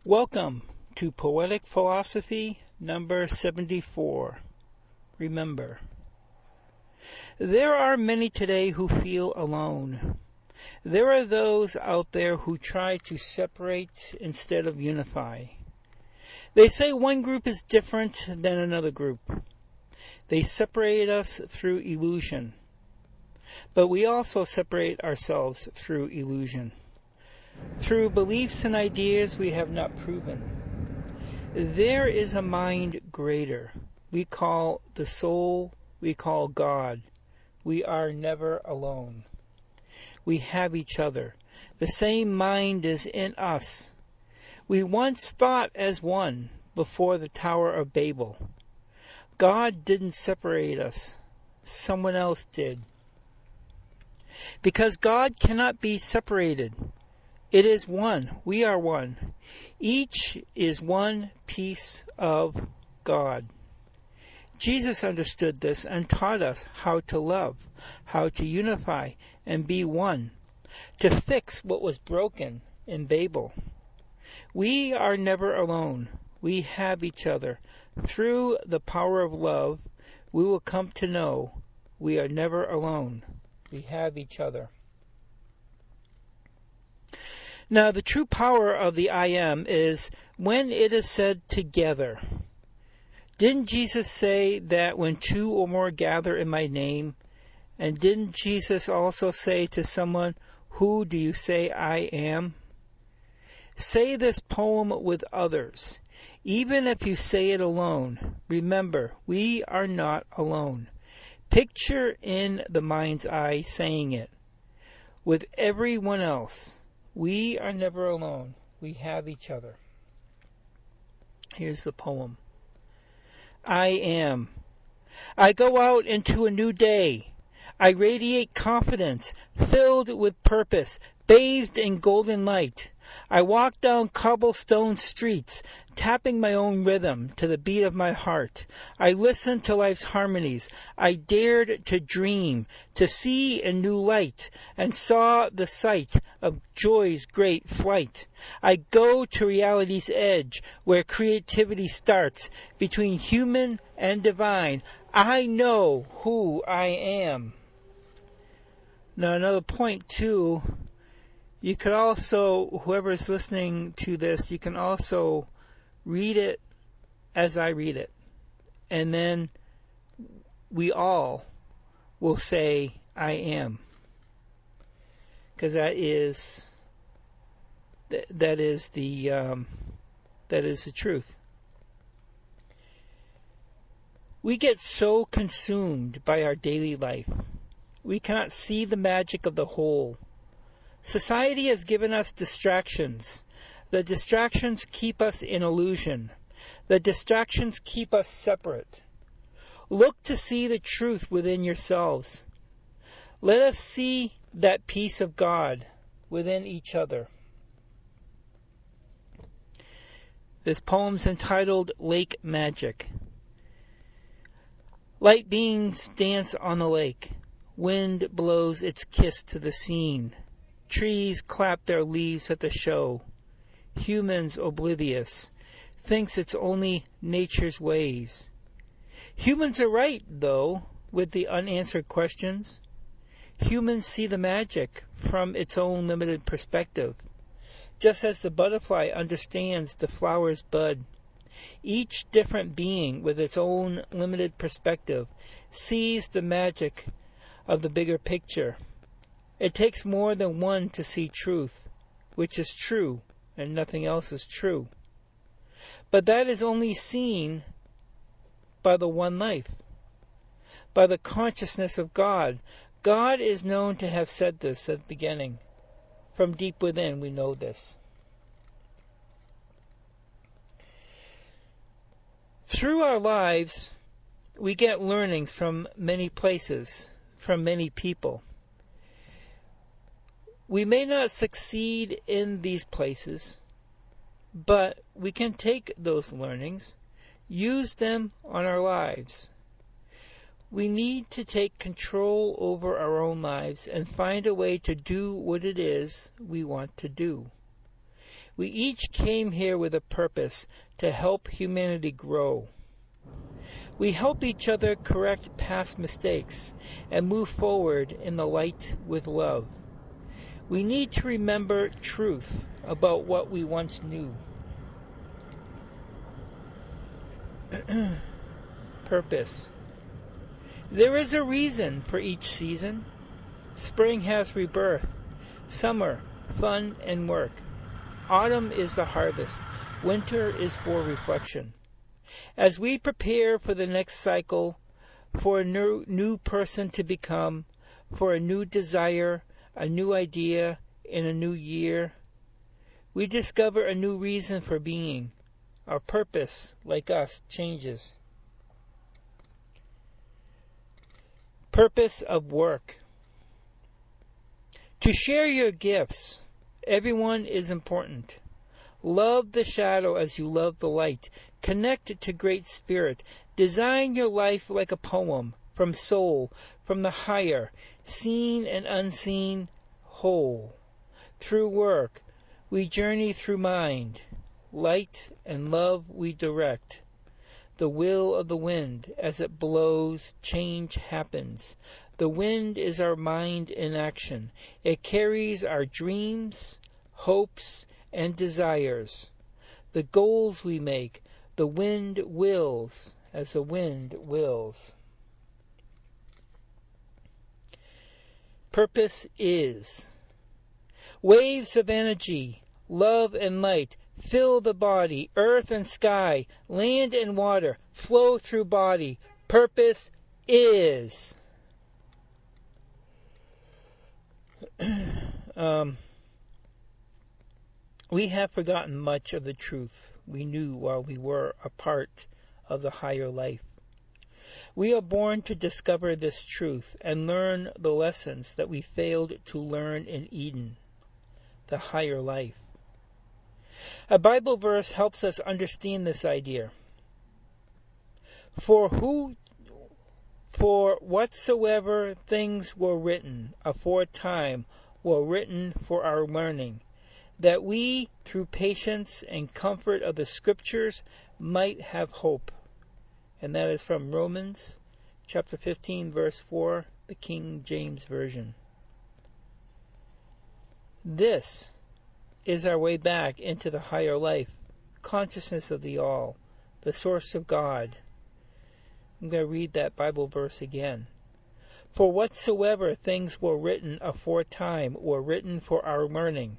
Welcome to Poetic Philosophy number 74. Remember, there are many today who feel alone. There are those out there who try to separate instead of unify. They say one group is different than another group. They separate us through illusion. But we also separate ourselves through illusion. Through beliefs and ideas we have not proven. There is a mind greater. We call the soul, we call God. We are never alone. We have each other. The same mind is in us. We once thought as one before the Tower of Babel. God didn't separate us. Someone else did. Because God cannot be separated. It is one. We are one. Each is one piece of God. Jesus understood this and taught us how to love, how to unify and be one, to fix what was broken in Babel. We are never alone. We have each other. Through the power of love, we will come to know we are never alone. We have each other. Now, the true power of the I am is when it is said together. Didn't Jesus say that when two or more gather in my name? And didn't Jesus also say to someone, who do you say I am? Say this poem with others. Even if you say it alone, remember, we are not alone. Picture in the mind's eye saying it with everyone else. We are never alone. We have each other. Here's the poem. I am. I go out into a new day. I radiate confidence, filled with purpose, bathed in golden light. I walk down cobblestone streets, tapping my own rhythm to the beat of my heart. I listen to life's harmonies. I dared to dream, to see a new light, and saw the sight of joy's great flight. I go to reality's edge, where creativity starts, between human and divine. I know who I am. Now another point too, you could also, whoever's listening to this, you can also read it as I read it. And then we all will say, I am. Because that is the truth. We get so consumed by our daily life. We cannot see the magic of the whole. Society has given us distractions. The distractions keep us in illusion. The distractions keep us separate. Look to see the truth within yourselves. Let us see that peace of God within each other. This poem's entitled Lake Magic. Light beings dance on the lake. Wind blows its kiss to the scene. Trees clap their leaves at the show. Humans oblivious, thinks it's only nature's ways. Humans are right, though, with the unanswered questions. Humans see the magic from its own limited perspective, just as the butterfly understands the flower's bud. Each different being with its own limited perspective sees the magic of the bigger picture. It takes more than one to see truth, which is true, and nothing else is true. But that is only seen by the one life, by the consciousness of God. God is known to have said this at the beginning. From deep within we know this. Through our lives, we get learnings from many places, from many people. We may not succeed in these places, but we can take those learnings, use them on our lives. We need to take control over our own lives and find a way to do what it is we want to do. We each came here with a purpose to help humanity grow. We help each other correct past mistakes and move forward in the light with love. We need to remember truth about what we once knew. Purpose. There is a reason for each season. Spring has rebirth. Summer, fun and work. Autumn is the harvest. Winter is for reflection. As we prepare for the next cycle, for a new person to become, for a new desire, a new idea in a new year, we discover a new reason for being. Our purpose, like us, changes. Purpose of work. To share your gifts. Everyone is important. Love the shadow as you love the light. Connect to Great Spirit. Design your life like a poem, from soul, from the higher, seen and unseen, whole. Through work, we journey through mind. Light and love we direct. The will of the wind, as it blows, change happens. The wind is our mind in action. It carries our dreams, hopes, and desires. The goals we make, the wind wills as the wind wills. Purpose is. Waves of energy, love and light, fill the body, earth and sky, land and water, flow through body. Purpose is. We have forgotten much of the truth we knew while we were a part of the higher life. We are born to discover this truth and learn the lessons that we failed to learn in Eden, the higher life. A Bible verse helps us understand this idea. For whatsoever things were written aforetime were written for our learning, that we, through patience and comfort of the Scriptures, might have hope. And that is from Romans chapter 15, verse 4, the King James Version. This is our way back into the higher life, consciousness of the all, the source of God. I'm going to read that Bible verse again. For whatsoever things were written aforetime were written for our learning,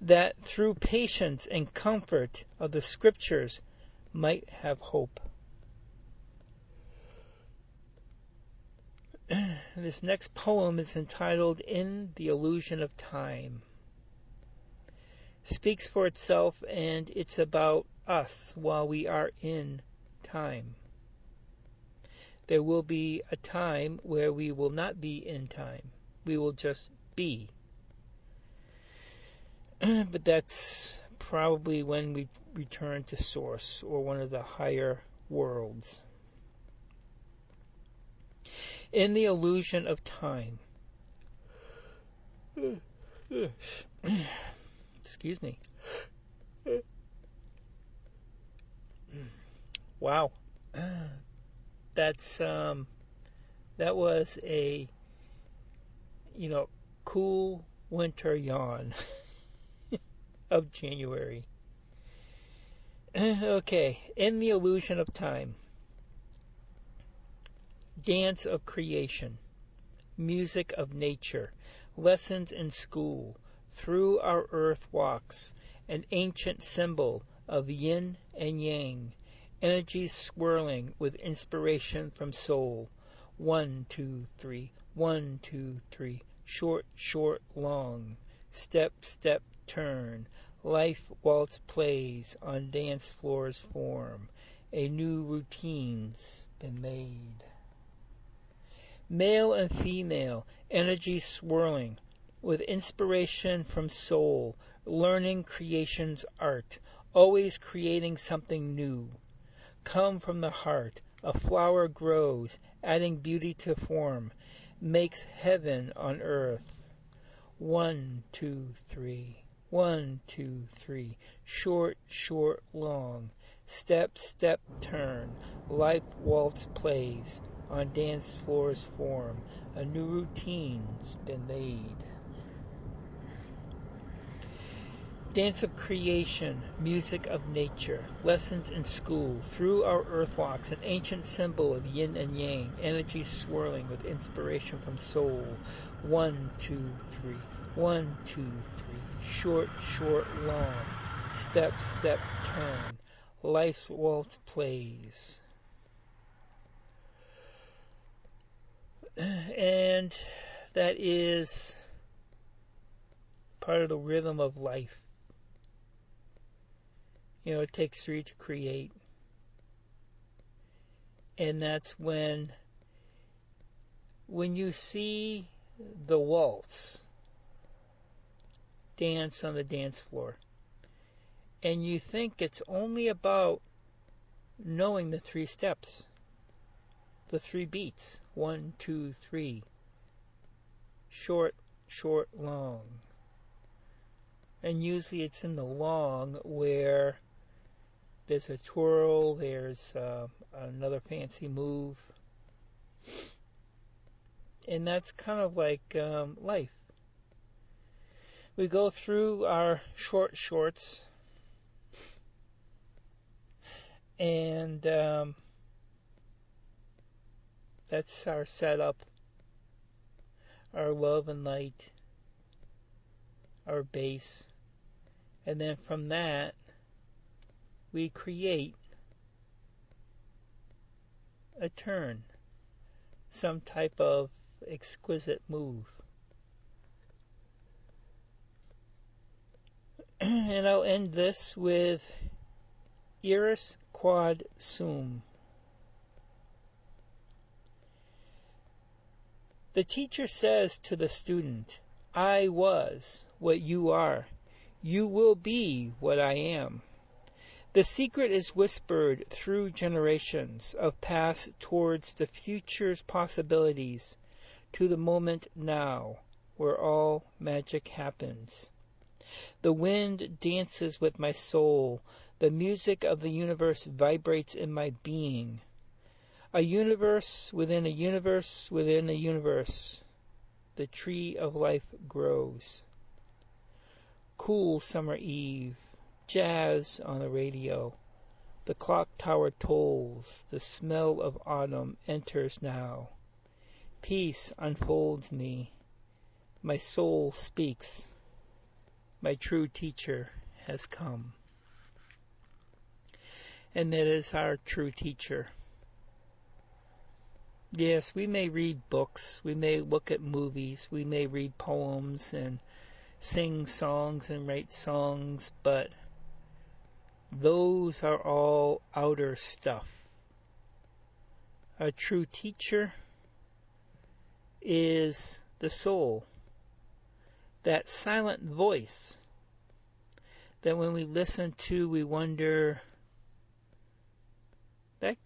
that through patience and comfort of the Scriptures might have hope. This next poem is entitled In the Illusion of Time. Speaks for itself, and it's about us while we are in time. There will be a time where we will not be in time. We will just be. But that's probably when we return to Source or one of the higher worlds. In the illusion of time. Excuse me. Wow. That was a cool winter yawn of January. Okay, In the Illusion of Time. Dance of creation, music of nature, lessons in school, through our earth walks, an ancient symbol of yin and yang, energies swirling with inspiration from soul. 1, 2, 3, 1, 2, 3, short, short, long, step, step, turn, life waltz plays on dance floors form, a new routine's been made. Male and female, energy swirling, with inspiration from soul, learning creation's art, always creating something new. Come from the heart, a flower grows, adding beauty to form, makes heaven on earth. 1, 2, 3. 1, 2, 3. Short, short, long. Step, step, turn. Life waltz plays. On dance floors form. A new routine's been laid. Dance of creation, music of nature, lessons in school, through our earthwalks, an ancient symbol of yin and yang, energy swirling with inspiration from soul. 1, 2, 3. 1, 2, 3. Short, short, long. Step, step, turn. Life's waltz plays. And that is part of the rhythm of life. You know, it takes three to create. And that's when you see the waltz dance on the dance floor, and you think it's only about knowing the three steps, the three beats. 1, 2, 3. Short, short, long. And usually it's in the long where there's a twirl, there's another fancy move. And that's kind of like life. We go through our short shorts, and that's our setup, our love and light, our base. And then from that, we create a turn, some type of exquisite move. And I'll end this with iris quod sum. The teacher says to the student, I was what you are. You will be what I am. The secret is whispered through generations of past towards the future's possibilities, to the moment now, where all magic happens. The wind dances with my soul. The music of the universe vibrates in my being. A universe within a universe within a universe. The tree of life grows. Cool summer eve. Jazz on the radio. The clock tower tolls. The smell of autumn enters now. Peace unfolds me. My soul speaks. My true teacher has come. And that is our true teacher. Yes, we may read books, we may look at movies, we may read poems and sing songs and write songs, but those are all outer stuff. A true teacher is the soul, that silent voice that when we listen to, we wonder, that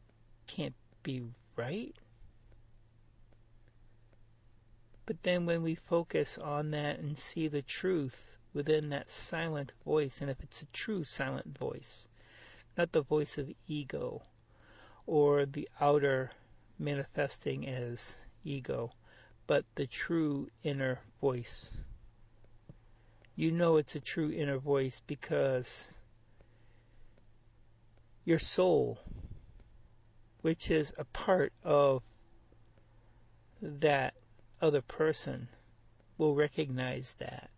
can't be right. But then when we focus on that and see the truth within that silent voice, and if it's a true silent voice, not the voice of ego or the outer manifesting as ego, but the true inner voice. You know it's a true inner voice because your soul, which is a part of that other person, will recognize that.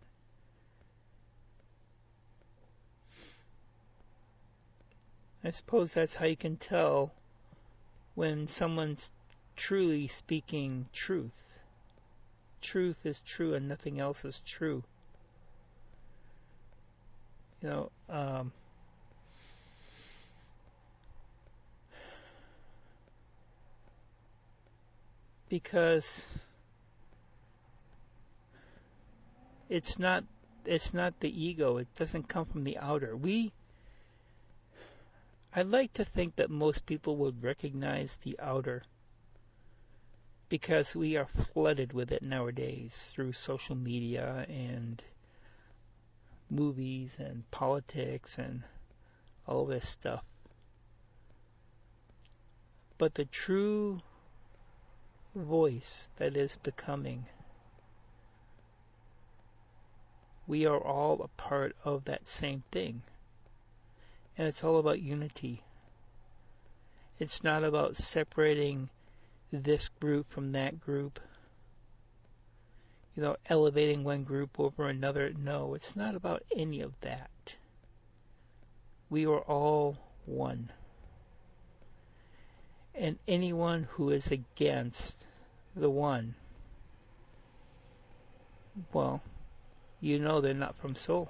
I suppose that's how you can tell when someone's truly speaking truth. Truth is true and nothing else is true. You know, because it's not the ego. It doesn't come from the outer. I'd like to think that most people would recognize the outer because we are flooded with it nowadays through social media and movies and politics and all this stuff. But the true voice that is becoming, we are all a part of that same thing. And it's all about unity. It's not about separating this group from that group, elevating one group over another. No, it's not about any of that. We are all one. And anyone who is against the one, well, they're not from soul.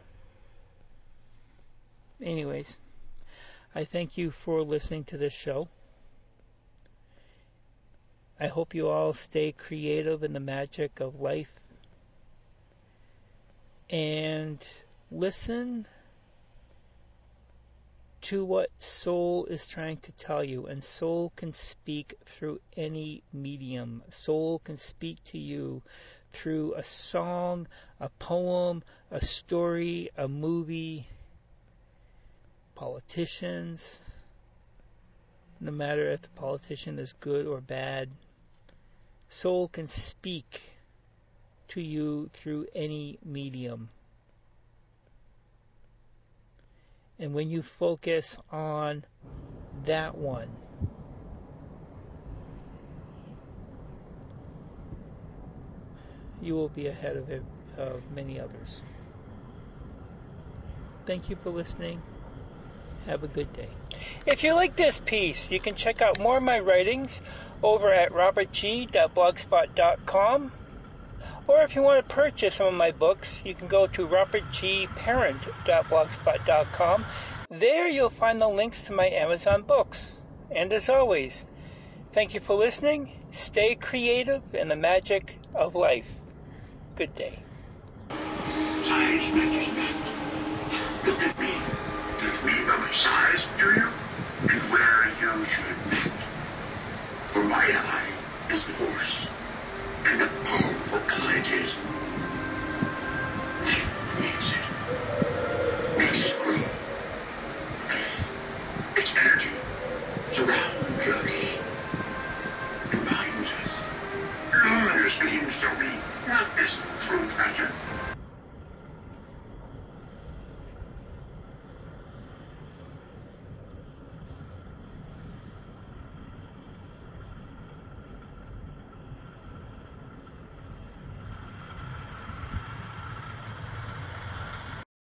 Anyways, I thank you for listening to this show. I hope you all stay creative in the magic of life. And listen to what soul is trying to tell you. And soul can speak through any medium. Soul can speak to you through a song, a poem, a story, a movie, politicians. No matter if the politician is good or bad, soul can speak to you through any medium. And when you focus on that one, you will be ahead of many others. Thank you for listening. Have a good day. If you like this piece, you can check out more of my writings over at robertg.blogspot.com. Or if you want to purchase some of my books, you can go to robertgparent.blogspot.com. There you'll find the links to my Amazon books. And as always, thank you for listening. Stay creative in the magic of life. Good day. Size matters not. Look at me. Give me no size, do you? And where you should not. For my eye is the force, and a powerful ally it is.